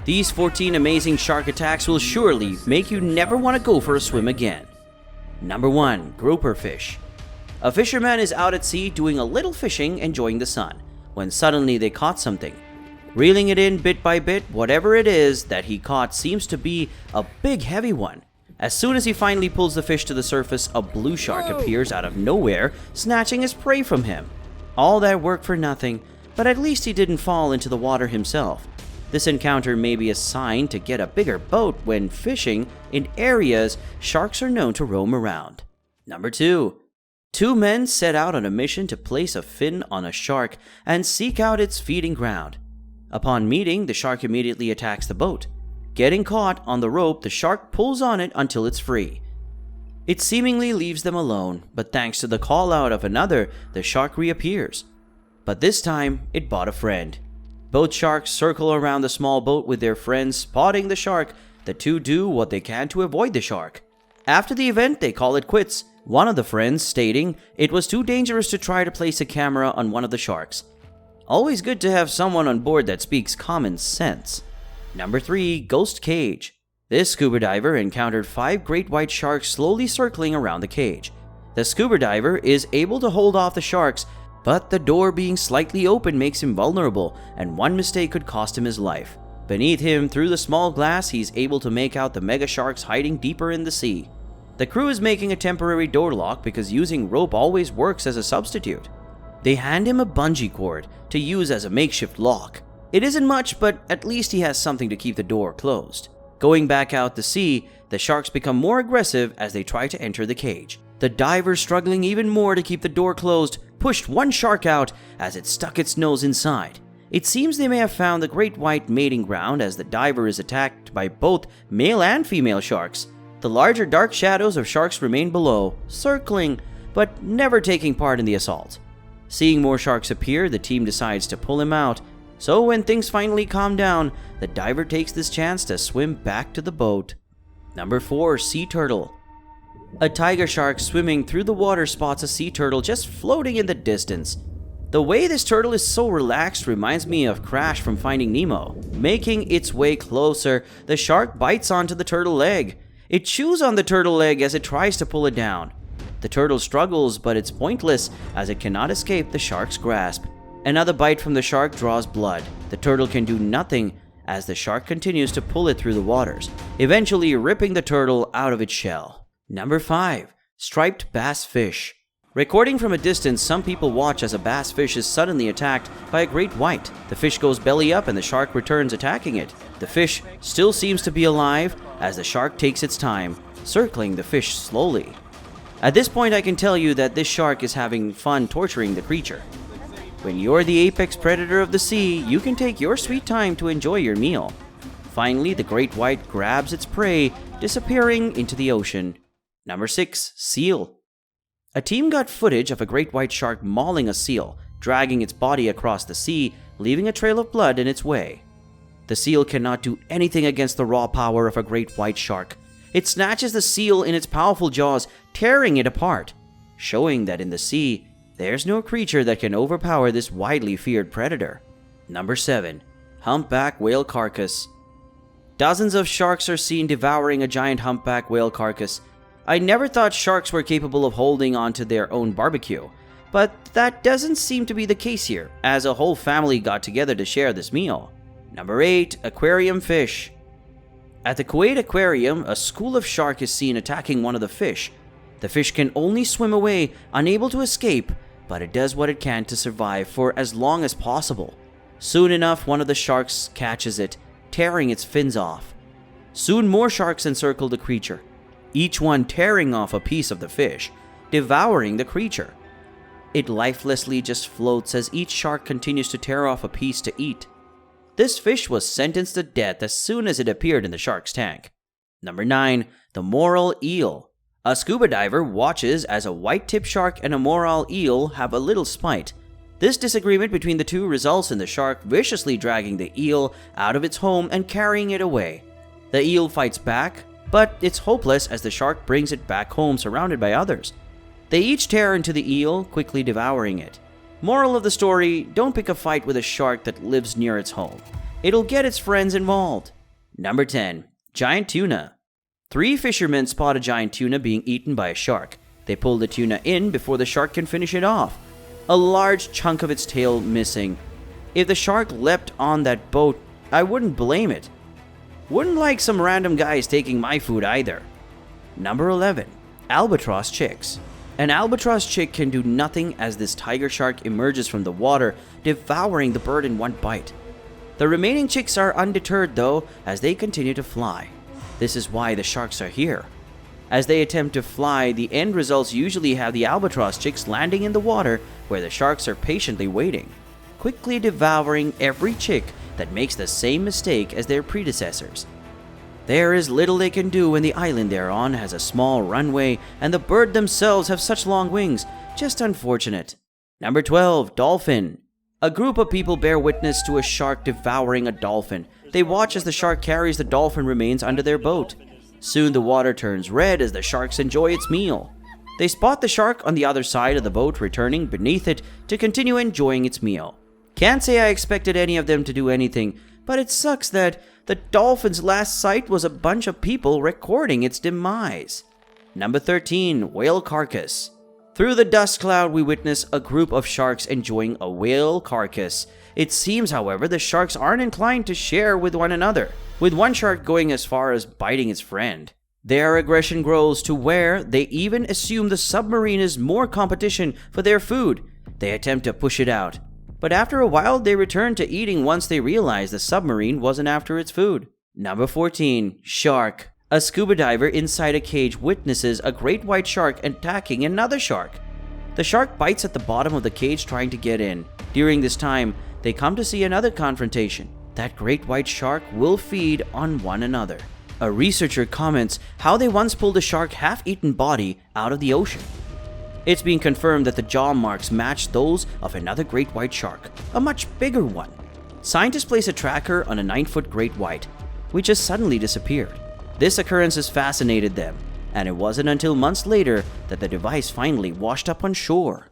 These 14 amazing shark attacks will surely make you never want to go for a swim again. Number 1. Grouper fish. A fisherman is out at sea doing a little fishing, enjoying the sun, when suddenly they caught something. Reeling it in bit by bit, whatever it is that he caught seems to be a big heavy one. As soon as he finally pulls the fish to the surface, a blue shark appears out of nowhere, snatching his prey from him. All that work for nothing, but at least he didn't fall into the water himself. This encounter may be a sign to get a bigger boat when fishing in areas sharks are known to roam around. Number 2. Two men set out on a mission to place a fin on a shark and seek out its feeding ground. Upon meeting, the shark immediately attacks the boat. Getting caught on the rope, the shark pulls on it until it's free. It seemingly leaves them alone, but thanks to the call out of another, the shark reappears. But this time, it bought a friend. Both sharks circle around the small boat with their friends, spotting the shark. The two do what they can to avoid the shark. After the event, they call it quits, one of the friends stating it was too dangerous to try to place a camera on one of the sharks. Always good to have someone on board that speaks common sense. Number 3. Ghost cage. This scuba diver encountered 5 great white sharks slowly circling around the cage. The scuba diver is able to hold off the sharks, but the door being slightly open makes him vulnerable, and one mistake could cost him his life. Beneath him, through the small glass, he's able to make out the mega sharks hiding deeper in the sea. The crew is making a temporary door lock because using rope always works as a substitute. They hand him a bungee cord to use as a makeshift lock. It isn't much, but at least he has something to keep the door closed. Going back out to sea, the sharks become more aggressive as they try to enter the cage. The diver, struggling even more to keep the door closed, pushed one shark out as it stuck its nose inside. It seems they may have found the great white mating ground as the diver is attacked by both male and female sharks. The larger dark shadows of sharks remain below, circling, but never taking part in the assault. Seeing more sharks appear, the team decides to pull him out. So when things finally calm down, the diver takes this chance to swim back to the boat. Number 4. Sea turtle. A tiger shark swimming through the water spots a sea turtle just floating in the distance. The way this turtle is so relaxed reminds me of Crash from Finding Nemo. Making its way closer, the shark bites onto the turtle leg. It chews on the turtle leg as it tries to pull it down. The turtle struggles, but it's pointless as it cannot escape the shark's grasp. Another bite from the shark draws blood. The turtle can do nothing as the shark continues to pull it through the waters, eventually ripping the turtle out of its shell. Number 5. Striped bass fish. Recording from a distance, some people watch as a bass fish is suddenly attacked by a great white. The fish goes belly up and the shark returns attacking it. The fish still seems to be alive as the shark takes its time, circling the fish slowly. At this point, I can tell you that this shark is having fun torturing the creature. When you're the apex predator of the sea, you can take your sweet time to enjoy your meal. Finally, the great white grabs its prey, disappearing into the ocean. Number 6. Seal. A team got footage of a great white shark mauling a seal, dragging its body across the sea, leaving a trail of blood in its way. The seal cannot do anything against the raw power of a great white shark. It snatches the seal in its powerful jaws, tearing it apart, showing that in the sea, there's no creature that can overpower this widely feared predator. Number 7. Humpback whale carcass. Dozens of sharks are seen devouring a giant humpback whale carcass. I never thought sharks were capable of holding onto their own barbecue, but that doesn't seem to be the case here, as a whole family got together to share this meal. Number 8. Aquarium fish. At the Kuwait Aquarium, a school of shark is seen attacking one of the fish. The fish can only swim away, unable to escape, but it does what it can to survive for as long as possible. Soon enough, one of the sharks catches it, tearing its fins off. Soon more sharks encircle the creature, each one tearing off a piece of the fish, devouring the creature. It lifelessly just floats as each shark continues to tear off a piece to eat. This fish was sentenced to death as soon as it appeared in the shark's tank. Number 9. The moral eel. A scuba diver watches as a white-tipped shark and a moral eel have a little spite. This disagreement between the two results in the shark viciously dragging the eel out of its home and carrying it away. The eel fights back, but it's hopeless as the shark brings it back home surrounded by others. They each tear into the eel, quickly devouring it. Moral of the story, don't pick a fight with a shark that lives near its home. it'll get its friends involved. Number 10. Giant Tuna. 3 fishermen spot a giant tuna being eaten by a shark. They pull the tuna in before the shark can finish it off. A large chunk of its tail missing. If the shark leapt on that boat, I wouldn't blame it. Wouldn't like some random guys taking my food either. Number 11. Albatross chicks. An albatross chick can do nothing as this tiger shark emerges from the water, devouring the bird in one bite. The remaining chicks are undeterred though, as they continue to fly. This is why the sharks are here. As they attempt to fly, the end results usually have the albatross chicks landing in the water where the sharks are patiently waiting, quickly devouring every chick that makes the same mistake as their predecessors. There is little they can do when the island they're on has a small runway and the bird themselves have such long wings. Just unfortunate. Number 12. Dolphin. A group of people bear witness to a shark devouring a dolphin. They watch as the shark carries the dolphin remains under their boat. Soon the water turns red as the sharks enjoy its meal. They spot the shark on the other side of the boat returning beneath it to continue enjoying its meal. Can't say I expected any of them to do anything, but it sucks that the dolphin's last sight was a bunch of people recording its demise. Number 13. Whale Carcass. Through the dust cloud, we witness a group of sharks enjoying a whale carcass. It seems, however, the sharks aren't inclined to share with one another, with one shark going as far as biting its friend. Their aggression grows to where they even assume the submarine is more competition for their food. They attempt to push it out, but after a while they return to eating once they realize the submarine wasn't after its food. Number 14. Shark. A scuba diver inside a cage witnesses a great white shark attacking another shark. The shark bites at the bottom of the cage trying to get in. During this time, they come to see another confrontation. That great white shark will feed on one another. A researcher comments how they once pulled a shark's half-eaten body out of the ocean. It's been confirmed that the jaw marks match those of another great white shark, a much bigger one. Scientists place a tracker on a 9-foot great white, which just suddenly disappeared. This occurrence has fascinated them, and it wasn't until months later that the device finally washed up on shore.